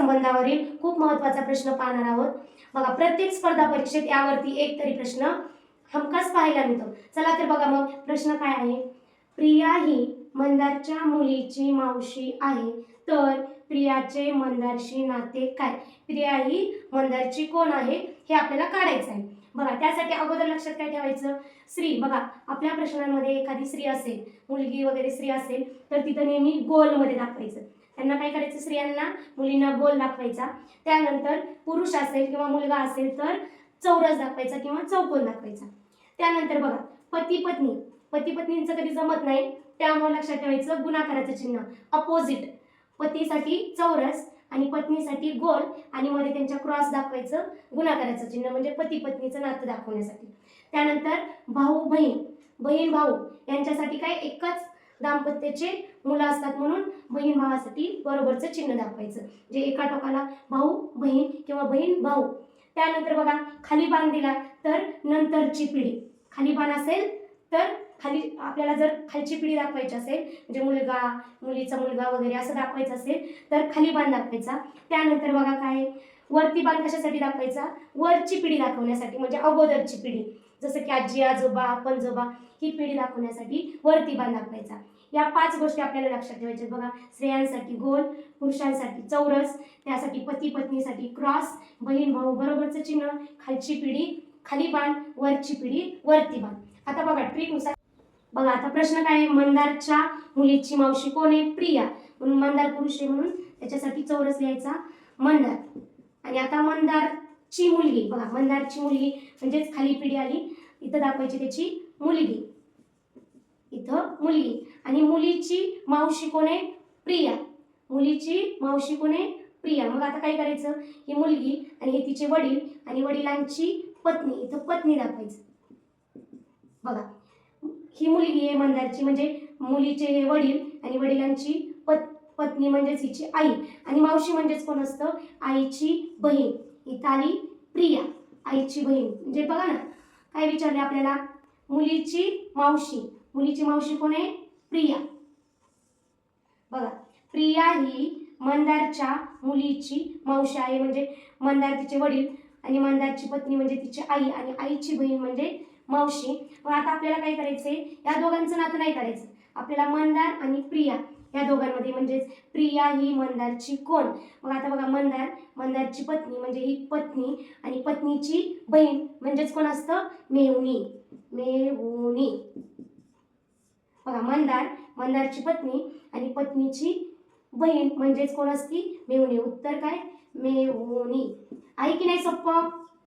संबंधावरील खूप महत्त्वाचा प्रश्न पाहणार आहोत. बघा, प्रत्येक स्पर्धा परीक्षेत यावरती एक तरी प्रश्न हमखास पाहायला मिळतो. चला तर बघा मग प्रश्न काय आहे. प्रिया ही मंदारच्या मुलीची मावशी आहे, तर प्रियाचे मंदारशी नाते काय? प्रिया ही मंदारची कोण आहे हे आपल्याला काढायचं आहे. बघा, त्यासाठी अगोदर लक्षात काय ठेवायचं, स्त्री. बघा, आपल्या प्रश्नांमध्ये एखादी स्त्री असेल, मुलगी वगैरे स्त्री असेल, तर तिथं नेहमी गोलमध्ये दाखवायचं. त्यांना काय करायचं, स्त्रियांना मुलींना गोल दाखवायचा. त्यानंतर पुरुष असेल किंवा मुलगा असेल तर चौरस दाखवायचा किंवा चौकोन दाखवायचा. त्यानंतर बघा, पती पत्नी, पती पत्नींचं कधी जमत नाही, त्यामुळे लक्षात ठेवायचं गुणाकाराचं चिन्ह, अपोजिट. पतीसाठी चौरस आणि पत्नीसाठी गोल आणि मध्ये त्यांच्या क्रॉस दाखवायचं, गुणाकाराचं चिन्ह, म्हणजे पती पत्नीचं नातं दाखवण्यासाठी. त्यानंतर भाऊ बहीण, बहीण भाऊ यांच्यासाठी काय एकच दाम्पत्याचे मुलं असतात, म्हणून बहीण भावासाठी बरोबरचं चिन्ह दाखवायचं, जे एका टोकाला भाऊ बहीण किंवा बहीण भाऊ. त्यानंतर बघा, खाली बाण दिला तर नंतरची पिढी. खाली बाण असेल तर खाली आपल्याला जर खालची पिढी दाखवायची असेल, म्हणजे मुलगा मुलीचा मुलगा वगैरे असं दाखवायचं असेल तर खाली बाण दाखवायचा. त्यानंतर बघा काय, वरती बाण कशासाठी दाखवायचा, वरची पिढी दाखवण्यासाठी, म्हणजे अगोदरची पिढी, जसं की आजी आजोबा पणजोबा, ही पिढी दाखवण्यासाठी वरती बाण दाखवायचा. या 5 गोष्टी आपल्याला लक्षात ठेवायच्या. बघा, स्त्रियांसाठी गोल, पुरुषांसाठी चौरस, त्यासाठी पती पत्नीसाठी क्रॉस, बहीण भाऊ बरोबरचं चिन्ह, खालची पिढी खाली बाण, वरची पिढी वरती बाण. आता बघा ट्रिकनुसार बघा, आता प्रश्न काय आहे, मंदारच्या मुलीची मावशी कोण आहे, प्रिया, म्हणून मंदार पुरुष आहे म्हणून त्याच्यासाठी चौरस लिहायचा मंदार. आणि आता मंदारची मुलगी, बघा मंदारची मुलगी म्हणजेच खाली पिढी आली, इथं दाखवायची त्याची मुलगी, इथं मुलगी. आणि मुलीची मावशी कोण आहे, प्रिया, मुलीची मावशी कोण आहे, प्रिया. मग आता काय करायचं, ही मुलगी आणि हे तिचे वडील आणि वडिलांची पत्नी, इथं पत्नी दाखवायचं. बघा, ही मुलगी आहे मंदारची, म्हणजे मुलीचे हे वडील आणि वडिलांची पत्नी म्हणजेच हिची आई, आणि मावशी म्हणजेच कोण असतं, आईची बहीण. इथं आली प्रिया, आईची बहीण. म्हणजे बघा ना, काय विचारले आपल्याला, मुलीची मावशी, मुलीची मावशी कोण आहे, प्रिया. बघा, प्रिया ही मंदारच्या मुलीची मावशी आहे, म्हणजे मंदार तिचे वडील आणि मंदारची पत्नी म्हणजे तिची आई आणि आईची बहीण म्हणजे मावशी. मग आता आपल्याला काय करायचंय, या दोघांचं नातं नाही काढायचं आपल्याला, मंदार आणि प्रिया या दोघांमध्ये, म्हणजेच प्रिया ही मंदारची कोण. मग आता बघा, मंदारची पत्नी म्हणजे ही पत्नी आणि पत्नीची बहीण म्हणजेच कोण असतं, मेहुणी, मेहुणी. बघा, मंदारची पत्नी आणि पत्नीची बहीण म्हणजेच कोण असती, मेहुणी. उत्तर काय, मेहुणी. आहे की नाही सोपं.